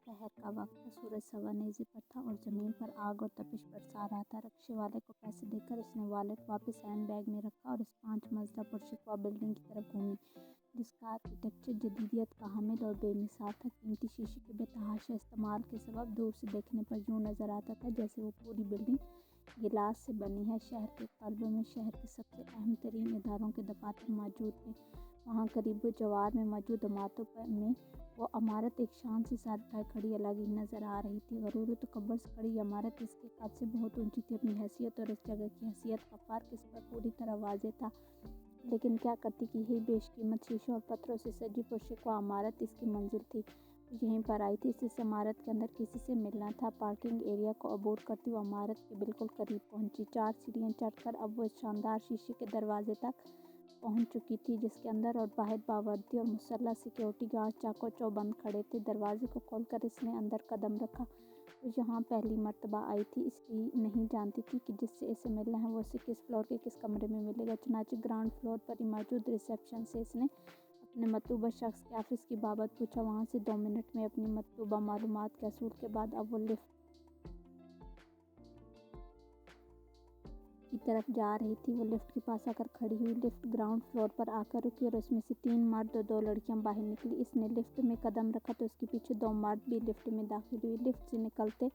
दोपहर का वक्त था। सूरज सवा नेज़े पर था और ज़मीन पर आग और तपिश बरसा रहा था। रिक्शे वाले को पैसे देकर इसने वॉलेट वापस हैंड बैग में रखा और इस 5 मंजिला पुरशकवा बिल्डिंग की तरफ घूमी, जिसका आर्किटेक्चर जदीदियत का हामिल और बेमिसाल था। कीमती शीशे के बेतहाशा इस्तेमाल के सबब दूर से देखने पर यूँ नज़र आता था जैसे वो पूरी बिल्डिंग गिलास से बनी है। शहर के कल्ब में शहर के सबसे अहम तरीन इदारों के दफातर मौजूद थे। वहाँ करीब जवार में मौजूद इमारतों में वो इमारत एक शान से सर उठाए खड़ी अलग ही नज़र आ रही थी। गरूर तकब्बुर से खड़ी इमारत इसके कद से बहुत ऊंची थी। अपनी हैसियत और इस जगह की हैसियत का फ़र्क इस पर पूरी तरह वाज़ेह था। लेकिन क्या करती कि यही बेशकीमत शीशों और पत्थरों से सजी पुरशकवा इमारत इसकी मंजिल थी। वो यहीं पर आई थी। इस इमारत के अंदर किसी से मिलना था। पार्किंग एरिया को अबूर करती हुई इमारत के बिल्कुल करीब पहुंची। 4 सीढ़ियाँ चढ़कर अब वो इस शानदार शीशे के दरवाजे तक पहुंच चुकी थी, जिसके अंदर और बाहर बावर्दी और मुसल्लह सिक्योरिटी गार्ड चाको चौबंद खड़े थे। दरवाजे को खोलकर इसने अंदर कदम रखा। वो यहाँ पहली मर्तबा आई थी, इसलिए नहीं जानती थी कि जिससे इसे मिलना है वो इसे किस फ्लोर के किस कमरे में मिलेगा। चुनांचे ग्राउंड फ्लोर पर ही मौजूद रिसेप्शन से इसने अपने मतलूबा शख्स के ऑफिस की बाबत पूछा। वहाँ से 2 मिनट में अपनी मतलूबा मालूमात के असूल के बाद अब वो लिफ्ट की तरफ जा रही थी। वो लिफ्ट के पास आकर खड़ी हुई। लिफ्ट ग्राउंड फ्लोर पर आकर रुकी और उसमें से 3 मर्द और 2 लड़कियां बाहर निकली। इसने लिफ्ट में कदम रखा तो उसके पीछे 2 मर्द भी लिफ्ट में दाखिल हुए। लिफ्ट से निकलते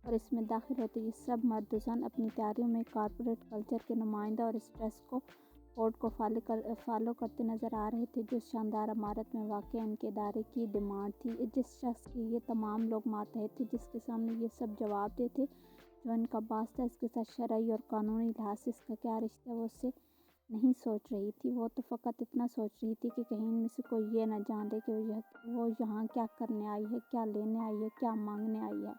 और इसमें दाखिल होते ये सब मर्दुजान अपनी तैयारियों में कॉर्पोरेट कल्चर के नुमाइंदा और इस ड्रेस कोड को फॉलो करते नज़र आ रहे थे जो शानदार इमारत में वाक़ इनके इदारे की डिमांड थी। जिस शख्स के ये तमाम लोग मातहत थे, जिसके सामने ये सब जवाब देते, जो इनका बास था, इसके साथ शरई और कानूनी लिहाज से इसका क्या रिश्ता, वो उससे नहीं सोच रही थी। वो तो फ़कत इतना सोच रही थी कि कहीं इनमें से कोई ये ना जान ले कि वो यहाँ क्या करने आई है, क्या लेने आई है, क्या मांगने आई है।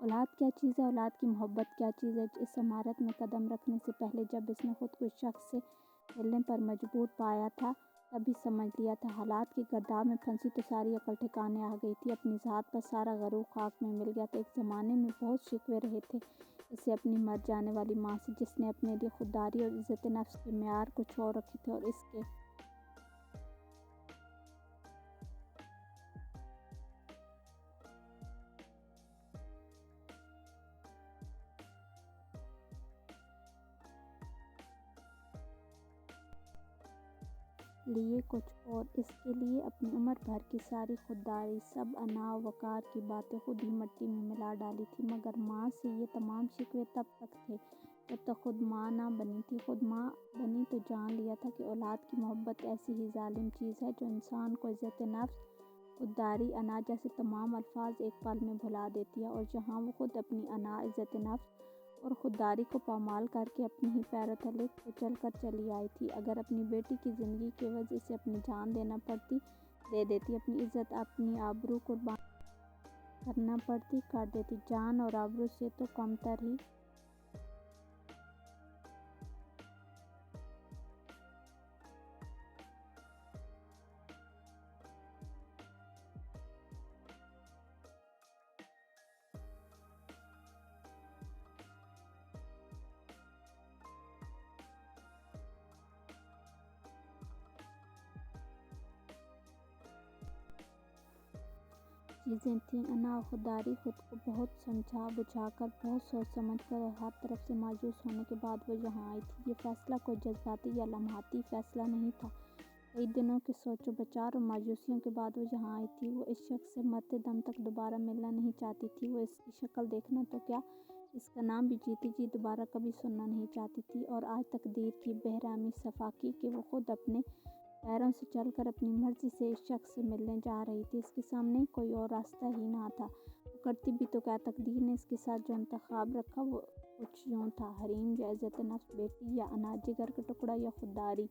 औलाद क्या चीज़ है, औलाद की मोहब्बत क्या चीज़ है। इस इमारत में कदम रखने से पहले जब इसने खुद को इस शख्स से मिलने पर मजबूर पाया था, तभी समझ लिया था। हालात की गर्दाब में फंसी तो सारी अकल ठिकाने आ गई थी। अपनी ज़ात पर सारा गरूर खाक में मिल गया था। एक ज़माने में बहुत शिकवे रहे थे इसे अपनी मर जाने वाली माँ से, जिसने अपने लिए खुददारी और इज़्ज़त नफ्स के मेयार कुछ और रखे थे और इसके लिए कुछ और। इसके लिए अपनी उम्र भर की सारी खुददारी, सब अना वकार की बातें खुद ही मिट्टी में मिला डाली थी। मगर माँ से ये तमाम शिकवे तब तक थे जब तक खुद माँ ना बनी थी। खुद माँ बनी तो जान लिया था कि औलाद की मोहब्बत ऐसी ही जालिम चीज़ है जो इंसान को इज़्ज़त नफ्स, खुददारी, अना जैसे तमाम अल्फाज एक पल में भुला देती है। और जहाँ वो खुद अपनी अना, इज़्ज़त नफ्स और खुददारी को पामाल करके अपने ही पैरों तले कुचल कर चली आई थी। अगर अपनी बेटी की ज़िंदगी के वजह से अपनी जान देना पड़ती, दे देती। अपनी इज़्ज़त, अपनी आबरू कुर्बान करना पड़ती, कर देती। जान और आबरू से तो कमतर ही चीज़ें थीं। अना और खुददारी खुद को बहुत समझा बुझा कर, बहुत सोच समझ कर और हर तरफ से मायूस होने के बाद वो यहाँ आई थी। ये फ़ैसला कोई जज्बाती या लम्हाती फ़ैसला नहीं था। कई दिनों के सोचो बचार और मायूसियों के बाद वो यहाँ आई थी। वो इस शख्स से मरते दम तक दोबारा मिलना नहीं चाहती थी। वो इसकी शक्ल देखना तो क्या, इसका नाम भी जीती जी दोबारा कभी सुनना नहीं चाहती थी। और आज तकदीर की बेरहमी सफ़ा की कि वो खुद अपने पैरों से चलकर अपनी मर्जी से इस शख्स से मिलने जा रही थी। इसके सामने कोई और रास्ता ही ना था। वो करती भी तो क्या, तकदीर ने इसके साथ जो इंतखाब रखा वो कुछ यूँ था, हरीम या इज़्ज़त नफ्स, बेटी या अनाज, जिगर का टुकड़ा या खुददारी।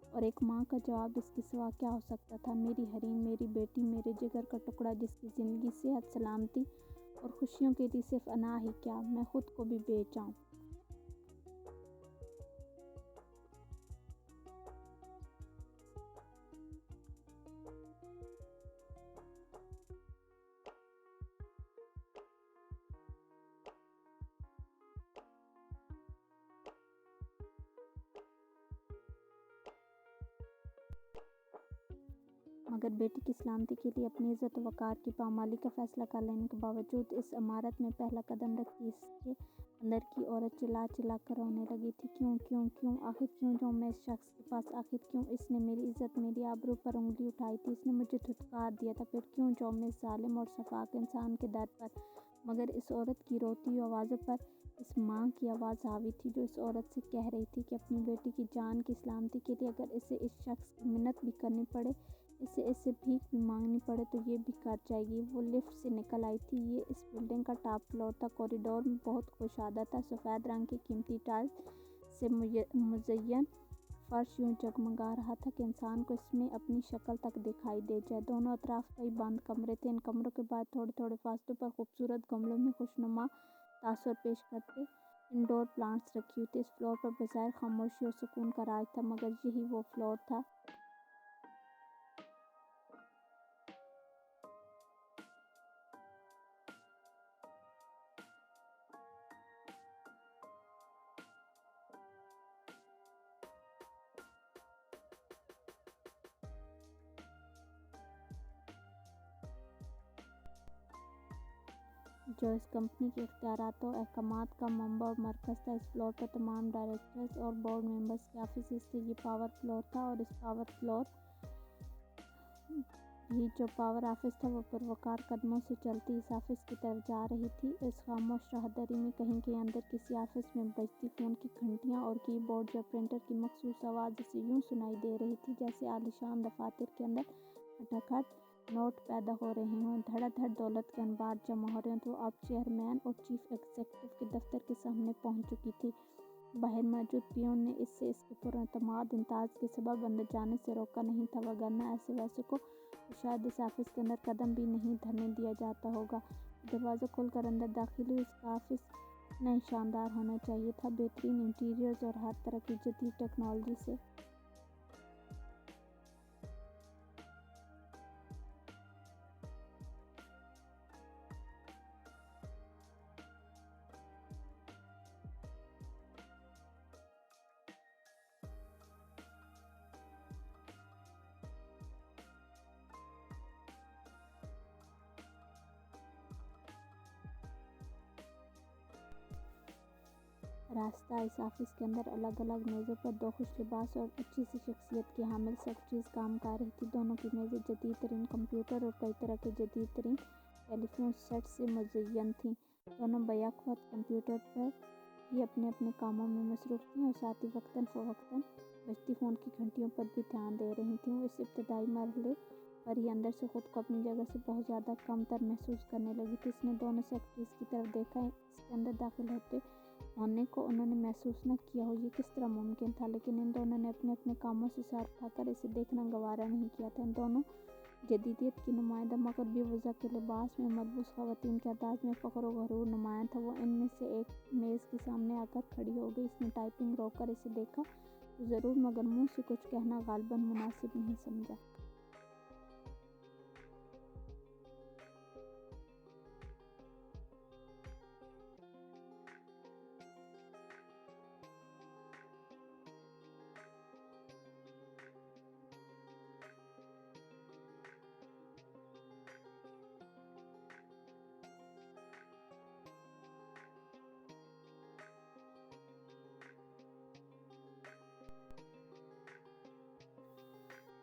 और एक माँ का जवाब इसके सिवा क्या हो सकता था। मेरी हरीम, मेरी बेटी, मेरे जिगर का टुकड़ा, जिसकी ज़िंदगी, सेहत, सलामती और खुशियों के लिए सिर्फ अना ही क्या, मैं खुद को भी बेच आऊँ। मगर बेटी की सलामती के लिए अपनी इज्जत व वक़ार की पामाली का फ़ैसला कर लेने के बावजूद इस इमारत में पहला कदम रखती इसके अंदर की औरत चिल्ला चिल्ला कर रोने लगी थी। क्यों क्यों क्यों आखिर क्यों जाऊँ मैं इस शख्स के पास? आखिर क्यों इसने मेरी इज्जत मेरी आबरू पर उंगली उठाई थी? इसने मुझे धुतकार दिया था। फिर क्यों जाऊँ मैं इस जालिम और सफाक इंसान के दर पर? मगर इस औरत की रोती हुई आवाज़ों पर इस माँ की आवाज़ हावी थी जो इस औरत से कह रही थी कि अपनी बेटी की जान की सलामती के लिए अगर इसे इस शख्स की मिन्नत भी करनी पड़े, इससे भीख भी मांगनी पड़े तो ये भी कर जाएगी। वो लिफ्ट से निकल आई थी। ये इस बिल्डिंग का टॉप फ्लोर था। कॉरिडोर में बहुत कुशादा था। सफ़ेद रंग की कीमती टाइल्स से मुज़य्यन फर्श यूं जगमगा रहा था कि इंसान को इसमें अपनी शक्ल तक दिखाई दे जाए। दोनों अतराफ कई बंद कमरे थे। इन कमरों के बाद थोड़े थोड़े फासलों पर खूबसूरत गमलों में खुशनुमा तासुर पेश करते इंडोर प्लांट्स रखी हुई थी। इस फ्लोर पर बज़ाहिर खामोशी और सुकून का राज था, मगर यही वो फ्लोर था जो इस कंपनी के इख्तियारात और अहकामात का मंबा और मरकज़ था। इस फ्लोर पर तमाम डायरेक्टर्स और बोर्ड मेंबर्स के ऑफिस थे। ये पावर फ्लोर था और इस पावर फ्लोर भी जो पावर ऑफिस था वो पुरवकार कदमों से चलती इस ऑफिस की तरफ जा रही थी। इस खामोश राहदरी में कहीं के अंदर किसी ऑफिस में बजती फ़ोन की घंटियाँ और कीबोर्ड या प्रिंटर की मखसूस आवाज़ इसे यूँ सुनाई दे रही थी जैसे आलीशान दफातर के अंदर खटाखट नोट पैदा हो रहे हों, धड़ाधड़ दौलत के अनबार जमा हो रहे हों। तो अब चेयरमैन और चीफ एग्जीक्यूटिव के दफ्तर के सामने पहुंच चुकी थी। बाहर मौजूद पियोन ने इससे इसके पुरअतमाद इंताज के सबब अंदर जाने से रोका नहीं था, वगरना ऐसे वैसे को तो शायद इस ऑफिस के अंदर कदम भी नहीं धरने दिया जाता होगा। दरवाज़ा खोलकर अंदर दाखिल हुई। इसका ऑफिस इतना ही शानदार होना चाहिए था, बेहतरीन इंटीरियर्स और हर तरह की जदीद टेक्नोलॉजी से रास्ता। इस ऑफिस के अंदर अलग अलग मेज़ों पर दो खुश लिबास और अच्छी सी शख्सियत की हामिल सेक्रेटरीज काम कर रही थी। दोनों की मेज़ें जदीद तरीन कंप्यूटर और कई तरह के जदीद तरीन टेलीफोन सेट से मुज़य्यन थीं। दोनों बैक वक्त कंप्यूटर पर ही अपने अपने कामों में मसरूफ़ थीं और साथ ही वक्तन फ़वक्तन बजती फ़ोन की घंटियों पर भी ध्यान दे रही थीं। वो इस इब्तदाई मरहले पर ही अंदर से ख़ुद को अपनी जगह से बहुत ज़्यादा कमतर महसूस करने लगी थी। इसने दोनों सेक्रेटरीज की तरफ देखा। इसके अंदर दाखिल होने को उन्होंने महसूस न किया हो, ये किस तरह मुमकिन था, लेकिन इन दोनों ने अपने अपने कामों से सर उठाकर इसे देखना गवारा नहीं किया था। इन दोनों जदीदियत की नुमाइंदा मगर बेवजह के लिबास में मलबूस ख़वातीन के अंदाज में फ़ख्र व ग़रूर नुमायां था। वो इनमें से एक मेज़ के सामने आकर खड़ी हो गई। इसने टाइपिंग रोक कर इसे देखा तो ज़रूर, मगर मुँह से कुछ कहना गालिबन मुनासिब नहीं समझा।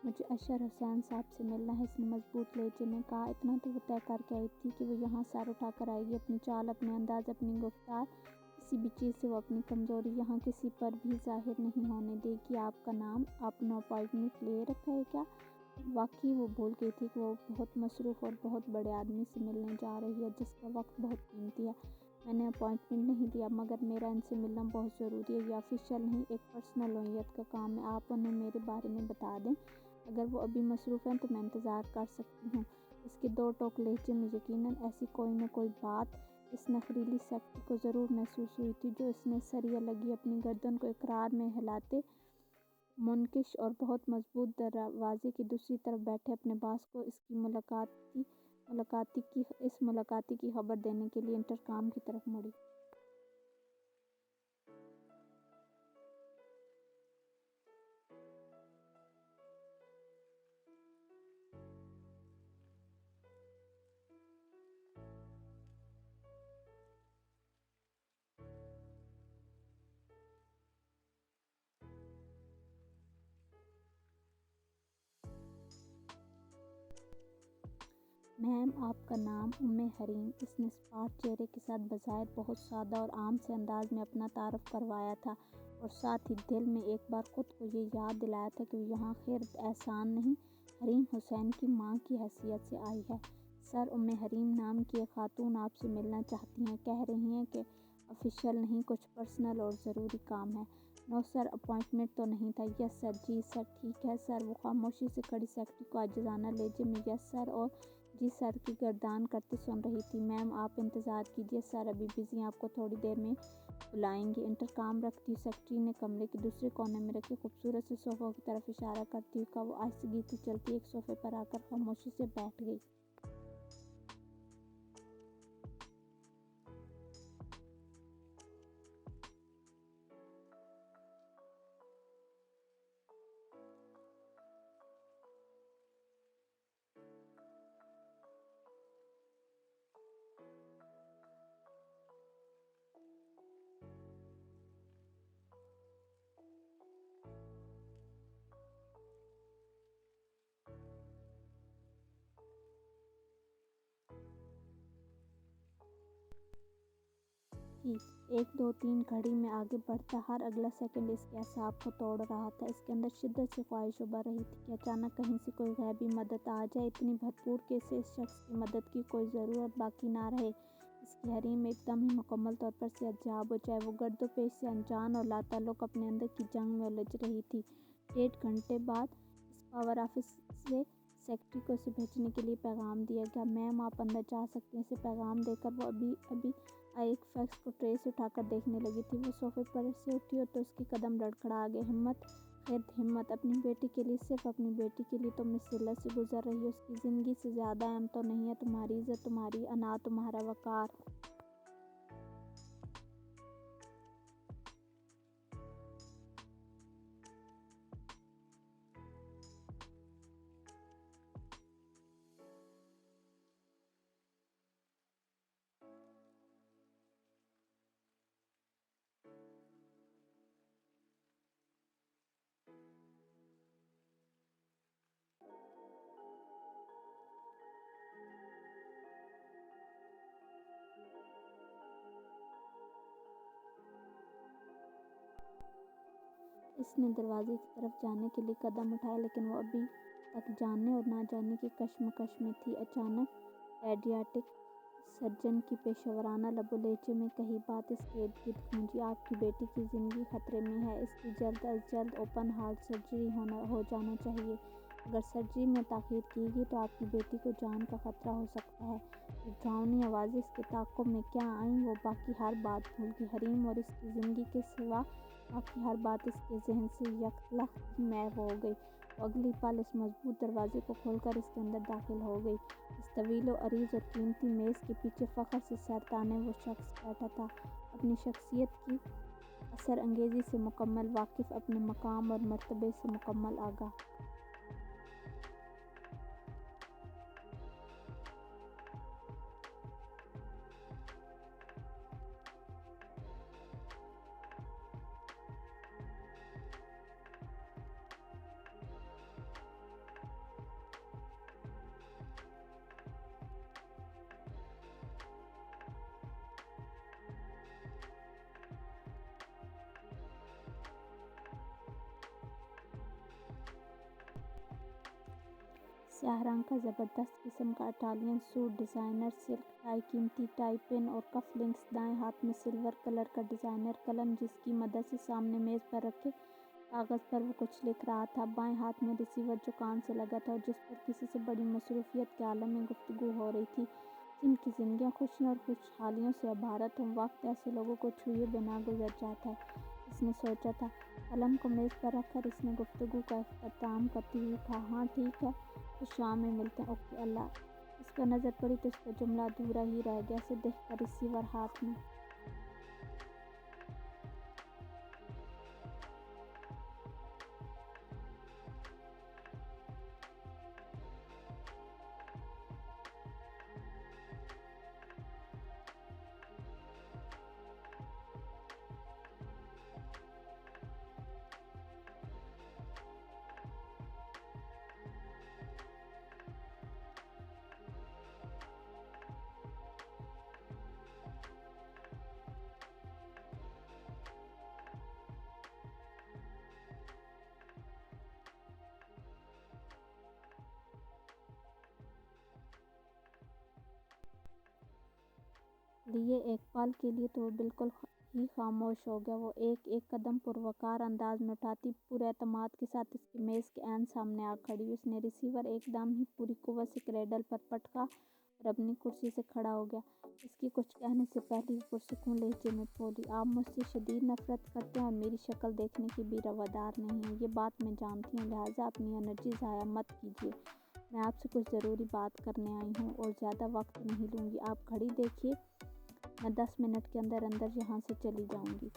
मुझे अशर हुसैन साहब से मिलना है, इसने मजबूत लहजे में कहा। इतना तो वो तय करके आई थी कि वो यहाँ सर उठाकर आएगी। अपनी चाल, अपने अंदाज, अपनी गुफ्तार, किसी भी चीज़ से वो अपनी कमज़ोरी यहाँ किसी पर भी ज़ाहिर नहीं होने देगी। आपका नाम, आपने अपॉइंटमेंट ले रखा है क्या? वाकई वो भूल गई थी कि वो बहुत मसरूफ़ और बहुत बड़े आदमी से मिलने जा रही है जिसका वक्त बहुत कीमती है। मैंने अपॉइंटमेंट नहीं दिया, मगर मेरा इनसे मिलना बहुत ज़रूरी है। ये ऑफिशियल नहीं, एक पर्सनल नौयत का काम है। आप उन्हें मेरे बारे में बता दें। अगर वो अभी मसरूफ़ हैं तो मैं इंतज़ार कर सकती हूँ। इसके दो टोक लहजे में यकीनन ऐसी कोई न कोई बात इस नखरीली सेक्रेटरी को ज़रूर महसूस हुई थी जो इसने सरिया लगी अपनी गर्दन को इकरार में हिलाते मुनकिश और बहुत मजबूत दरवाजे की दूसरी तरफ बैठे अपने बास को इसकी मुलाकाती की खबर देने के लिए इंटरकॉम की तरफ मुड़ी। میم آپ کا نام حریم، اس نے اسپاٹ چہرے کے ساتھ بظاہر بہت سادہ اور عام سے انداز میں اپنا تعارف کروایا تھا، اور ساتھ ہی دل میں ایک بار خود کو یہ یاد دلایا تھا کہ وہ یہاں خیر احسان نہیں، حریم حسین کی ماں کی حیثیت سے آئی ہے۔ سر، حریم نام کی ایک خاتون آپ سے ملنا چاہتی ہیں، کہہ رہی ہیں کہ آفیشیل نہیں، کچھ پرسنل اور ضروری کام ہے۔ نو سر، اپوائنٹمنٹ تو نہیں تھا؟ یس سر۔ جی سر، ٹھیک ہے سر۔ وہ خاموشی سے کھڑی سیکرٹری کو عاجزانہ لہجے میں یس سر اور جی سر کی گردان کرتے سن رہی تھی۔ میم آپ انتظار کیجیے، سر ابھی بزی ہیں، آپ کو تھوڑی دیر میں بلائیں گے۔ انٹرکام رکھتی ہوئی سیکرٹری نے کمرے کے دوسرے کونے میں رکھے خوبصورت سے صوفوں کی طرف اشارہ کرتی ہوئی کہا۔ وہ آہستگی سے چلتی ایک صوفے پر آ کر خاموشی سے بیٹھ گئی۔ ایک دو تین گھڑی میں آگے بڑھتا ہر اگلا سیکنڈ اس کے اعصاب کو توڑ رہا تھا۔ اس کے اندر شدت سے خواہش ابھر رہی تھی کہ اچانک کہیں سے کوئی غیبی مدد آ جائے، اتنی بھرپور کہ اسے اس شخص کی مدد کی کوئی ضرورت باقی نہ رہے۔ اس کی حریم ایک دم ہی مکمل طور پر صحت یاب ہو جائے۔ وہ گرد و پیش سے انجان اور لاتعلق اپنے اندر کی جنگ میں الجھ رہی تھی۔ 1.5 گھنٹے بعد اس پاور آفس سے سیکرٹری کو اسے بھیجنے کے لیے پیغام دیا گیا۔ میم آپ اندر جا سکتے ہیں۔ اسے پیغام دے کر وہ ابھی ایک فیکس کو ٹرے سے اٹھا کر دیکھنے لگی تھی۔ وہ صوفے پر سے اٹھی اور تو اس کے قدم لڑکھڑا گئے۔ ہمت خرد ہمت، اپنی بیٹی کے لیے، صرف اپنی بیٹی کے لیے تم اس ذلت سے گزر رہی ہو۔ اس کی زندگی سے زیادہ اہم تو نہیں ہے تمہاری عزت، تمہاری انا، تمہارا وقار۔ اس نے دروازے کی طرف جانے کے لیے قدم اٹھایا، لیکن وہ ابھی تک جاننے اور نہ جاننے کی کشمکش میں تھی۔ اچانک پیڈیاٹرک سرجن کی پیشہ ورانہ لب و لہجے میں کہی بات اس کے ارد گرد گونجی۔ آپ کی بیٹی کی زندگی خطرے میں ہے، اس کی جلد از جلد اوپن ہارٹ سرجری ہو جانا چاہیے۔ اگر سرجری میں تاخیر کی گئی تو آپ کی بیٹی کو جان کا خطرہ ہو سکتا ہے۔ یہ ڈراؤنی آوازیں اس کے تعاقب میں کیا آئیں، وہ باقی ہر بات بھول گئی۔ حریم اور اس کی زندگی کے سوا باقی ہر بات اس کے ذہن سے یکلخت محو ہو گئی۔ وہ اگلی پل اس مضبوط دروازے کو کھول کر اس کے اندر داخل ہو گئی۔ اس طویل و عریض اور قیمتی میز کے پیچھے فخر سے سر تانے وہ شخص بیٹھا تھا، اپنی شخصیت کی اثر انگیزی سے مکمل واقف، اپنے مقام اور مرتبے سے مکمل آگاہ۔ سیاہ رنگ کا زبردست قسم کا Italian suit, designer silk tie, قیمتی ٹائی پن اور کف لنکس، دائیں ہاتھ میں سلور کلر کا ڈیزائنر قلم جس کی مدد سے سامنے میز پر رکھے کاغذ پر وہ کچھ لکھ رہا تھا، بائیں ہاتھ میں ریسیور جو کان سے لگا تھا اور جس پر کسی سے بڑی مصروفیت کے عالم میں گفتگو ہو رہی تھی، جن کی زندگیاں خوشیوں اور خوشحالیوں سے عبارت ہوں۔ وقت ایسے لوگوں کو چھوئے بنا گزر جاتا ہے، اس نے سوچا تھا۔ قلم کو میز پر رکھ کر اس نے گفتگو کا اختتام کرتے ہوئے کہا، ہاں ٹھیک ہے، تو شام میں ملتے ہیں، اوکے اللہ۔ اس پر نظر پڑی تو اس کا جملہ ادھورا ہی رہ گیا۔ اسے دیکھ کر ریسیور ہاتھ میں लिए। एक पल के लिए तो वो बिल्कुल ही खामोश हो गया। वो एक एक कदम पुरवकार अंदाज में उठाती पूरे एतमाद के साथ उसकी मेज़ के ऐन सामने आ खड़ी। उसने रिसीवर एकदम ही पूरी कुव्वत से क्रेडल पर पटका और अपनी कुर्सी से खड़ा हो गया। इसकी कुछ कहने से पहले वो पुरसुकून लहजे में बोली, आप मुझसे शदीद नफरत करते हैं और मेरी शक्ल देखने की भी रवादार नहीं है। ये बात मैं जानती हूँ, लिहाजा अपनी एनर्जी ज़ाया मत कीजिए। मैं आपसे कुछ ज़रूरी बात करने आई हूँ और ज़्यादा वक्त नहीं लूँगी। आप घड़ी देखिए, मैं 10 मिनट के अंदर अंदर यहाँ से चली जाऊँगी।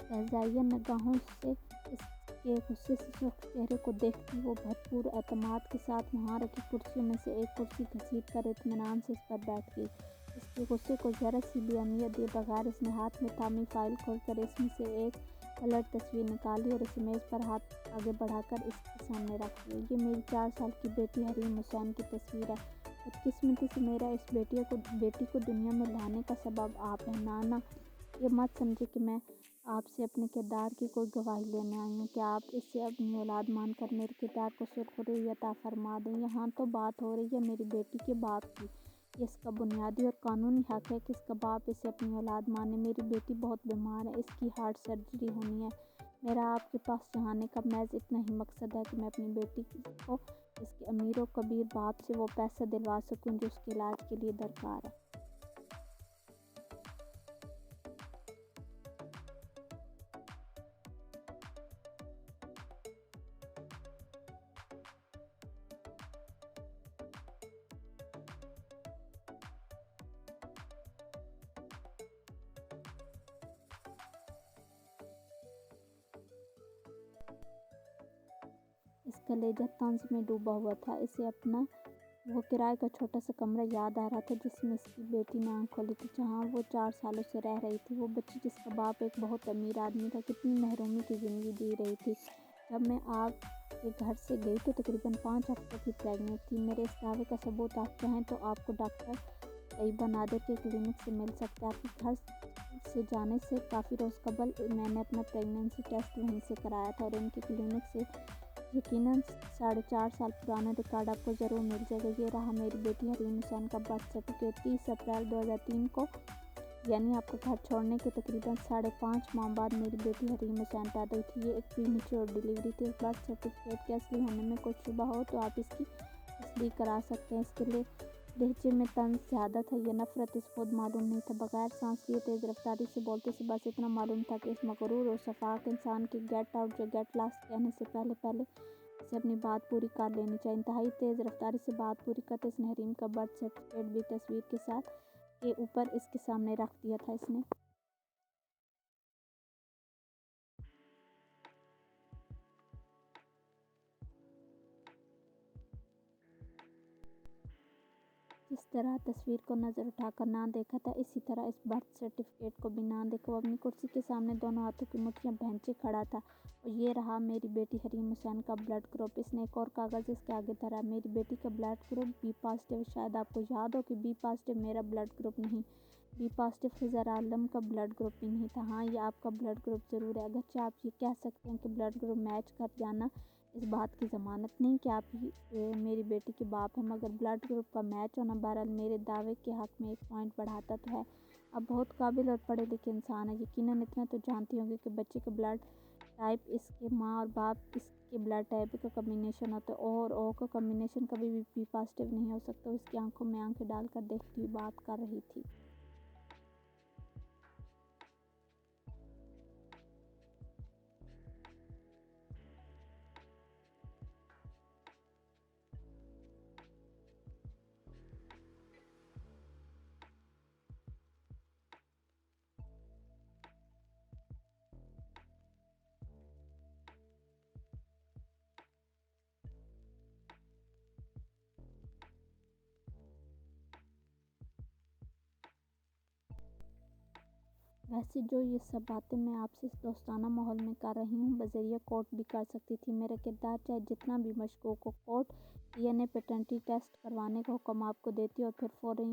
शहज़ाइया निगाहों से इसके गुस्से से सुर्ख चेहरे को देखती वो भरपूर एतमाद के साथ वहाँ रखी कुर्सियों में से एक कुर्सी घसीट कर इत्मीनान से इस पर बैठ गई। इसके गुस्से को ज़रा सी भी अहमियत दिए बगैर इसने हाथ में थामी फाइल खोलकर इसमें से एक कलर तस्वीर निकाली और इसे मेज़ पर हाथ आगे बढ़ाकर इसके सामने रख दिया। ये मेरी 4 साल की बेटी हरीम हुसैन की तस्वीर है। बदकिस्मती से मेरा इस बेटी को दुनिया में लाने का सबब आप हैं। नाना, ये मत समझे कि मैं आपसे अपने किरदार की कोई गवाही लेने आई हूँ। क्या आप इसे अपनी औलाद मानकर मेरे किरदार को सुरखरुई अता फरमा दें? यहाँ तो बात हो रही है मेरी बेटी के बाप की। ये इसका बुनियादी और कानूनी हक है कि इसका बाप इसे अपनी औलाद माने। मेरी बेटी बहुत बीमार है, इसकी हार्ट सर्जरी होनी है। मेरा आपके पास चाहने का महज इतना ही मकसद है कि मैं अपनी बेटी को इसके अमीर और कबीर बाप से वो पैसा दिलवा सकूँ जो उसके इलाज के लिए दरकार है। इसका लहजा तंज में डूबा हुआ था। इसे अपना वो किराए का छोटा सा कमरा याद आ रहा था जिसमें इसकी बेटी ने आंख खोली थी, जहाँ वो 4 सालों से रह रही थी। वो बच्ची जिसका बाप एक बहुत अमीर आदमी था, कितनी महरूमी की ज़िंदगी जी रही थी। जब मैं आपके घर से गई तो तकरीबन 5 हफ्ते की प्रेग्नेंट थी। मेरे इस दावे का सबूत आप चाहें तो आपको डॉक्टर तैयबा नादिर के क्लिनिक से मिल सकता है। आपके घर से जाने से काफ़ी रोज़ कबल मैंने अपना प्रेगनेंसी टेस्ट वहीं से कराया था और इनके क्लिनिक से यकीनन 4.5 साल पुराना रिकॉर्ड आपको ज़रूर मिल जाएगा। ये रहा मेरी बेटी हरीम हुसैन का बर्थ सर्टिफिकेट। 30 अप्रैल 2003 को, यानी आपका घर छोड़ने के तकरीबन 5.5 माह बाद मेरी बेटी हरीम हुसैन पैदा हुई थी। ये एक प्रीमेच्योर डिलीवरी थी। इस बर्थ सर्टिफिकेट के असली होने में कुछ शुबा हो तो आप इसकी तस्दीक करा सकते हैं। इसके लिए लहजे में तंज ज़्यादा था, यह नफ़रत इस खुद मालूम नहीं था। बगैर सांस लिए तेज़ रफ्तारी से बोलते से बस इतना मालूम था कि इस मगरूर और शफाक इंसान के गेट आउट या गेट लॉस्ट कहने से पहले पहले इसे अपनी बात पूरी कर लेनी चाहिए। इंतहाई तेज़ रफ्तारी से बात पूरी करते इसने हरीम का बर्थ सर्टिफिकेट भी तस्वीर के साथ के ऊपर इसके सामने रख दिया था। इसने जिस तरह तस्वीर को नज़र उठाकर ना देखा था, इसी तरह इस बर्थ सर्टिफिकेट को भी ना देखा। वो अपनी कुर्सी के सामने दोनों हाथों की मुट्ठियां भैंचे खड़ा था। और ये रहा मेरी बेटी हरीम हुसैन का ब्लड ग्रुप। इसने एक और कागज़ इसके आगे धरा। मेरी बेटी का ब्लड ग्रुप बी पॉजिटिव। शायद आपको याद हो कि बी पॉजिटिव मेरा ब्लड ग्रुप नहीं, बी पॉजिटिव खिज़र आलम का ब्लड ग्रुप भी नहीं था। हाँ, ये आपका ब्लड ग्रुप ज़रूर है। अगरचे आप ये कह सकते हैं कि ब्लड ग्रुप मैच कर जाना इस बात की ज़मानत नहीं कि आप ही मेरी बेटी के बाप हैं, मगर ब्लड ग्रुप का मैच होना बहरहाल मेरे दावे के हक़ में एक पॉइंट बढ़ाता तो है। अब बहुत काबिल और पढ़े लिखे इंसान है, यकीनन इतना तो जानती होंगे कि बच्चे का ब्लड टाइप इसके माँ और बाप इसके ब्लड टाइप का कम्बिनेशन होता है। ओ और ओ का कम्बिनेशन कभी भी बी पॉजिटिव नहीं हो सकता। इसकी आंखों में आंखें डालकर देखती हुई बात कर रही थी। ویسے جو یہ سب باتیں میں آپ سے اس دوستانہ ماحول میں کر رہی ہوں بذریعہ کورٹ بھی کر سکتی تھی۔ میرا کردار چاہے جتنا بھی مشکوک ہو، کورٹ ڈی این اے پیٹرنٹی ٹیسٹ کروانے کا حکم آپ کو دیتی اور پھر فوراً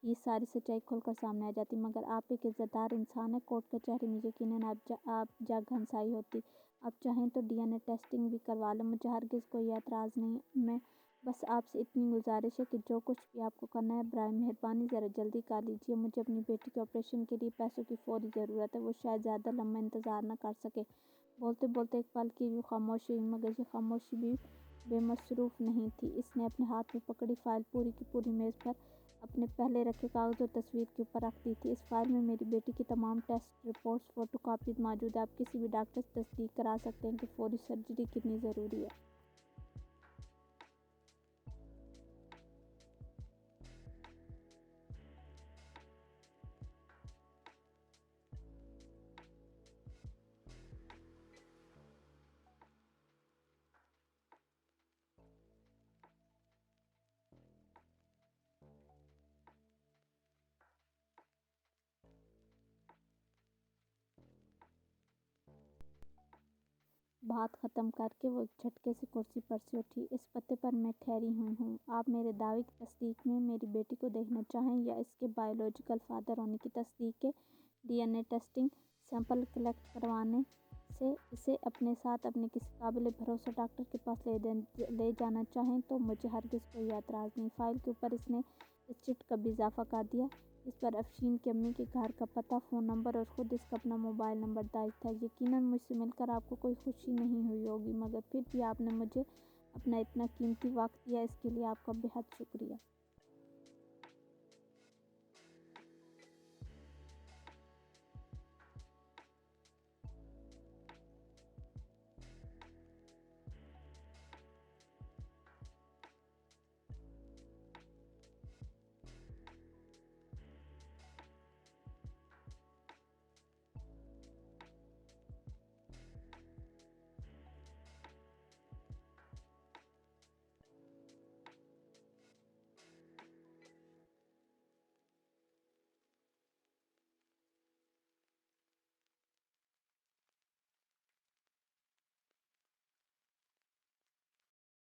ہی ساری سچائی کھل کر سامنے آ جاتی، مگر آپ ایک عزت دار انسان ہیں۔ کورٹ کچہری میں یقیناً آپ جگ ہنسائی ہوتی۔ آپ چاہیں تو ڈی این اے ٹیسٹنگ بھی کروا لیں، مجھے ہرگز کوئی اعتراض نہیں۔ میں بس آپ سے اتنی گزارش ہے کہ جو کچھ بھی آپ کو کرنا ہے برائے مہربانی ذرا جلدی کر لیجیے۔ مجھے اپنی بیٹی کے آپریشن کے لیے پیسوں کی فوری ضرورت ہے، وہ شاید زیادہ لمبا انتظار نہ کر سکے۔ بولتے بولتے ایک پل کے لیے خاموشی ہوئی، مگر یہ خاموشی بھی بے مصروف نہیں تھی۔ اس نے اپنے ہاتھ میں پکڑی فائل پوری کی پوری میز پر اپنے پہلے رکھے کاغذ اور تصویر کے اوپر رکھ دی تھی۔ اس فائل میں میری بیٹی کی تمام ٹیسٹ رپورٹس فوٹو کاپیز موجود ہیں۔ آپ کسی بھی ڈاکٹر سے تصدیق کرا سکتے ہیں کہ فوری سرجری کتنی ضروری ہے۔ بات ختم کر کے وہ ایک جھٹکے سے کرسی پر سے اٹھی۔ اس پتے پر میں ٹھہری ہوئی ہوں۔ آپ میرے دعوے کی تصدیق میں میری بیٹی کو دیکھنا چاہیں یا اس کے بائیولوجیکل فادر ہونے کی تصدیق کے ڈی این اے ٹیسٹنگ سیمپل کلیکٹ کروانے سے اسے اپنے ساتھ اپنے کسی قابل بھروسہ ڈاکٹر کے پاس لے جانا چاہیں تو مجھے ہرگز کوئی اعتراض نہیں۔ فائل کے اوپر اس نے اس چٹ کا بھی اضافہ کر دیا، جس پر افشین کی امی کے گھر کا پتہ، فون نمبر اور خود اس کا اپنا موبائل نمبر درج تھا۔ یقیناً مجھ سے مل کر آپ کو کوئی خوشی نہیں ہوئی ہوگی، مگر پھر بھی آپ نے مجھے اپنا اتنا قیمتی وقت دیا، اس کے لیے آپ کا بے حد شکریہ۔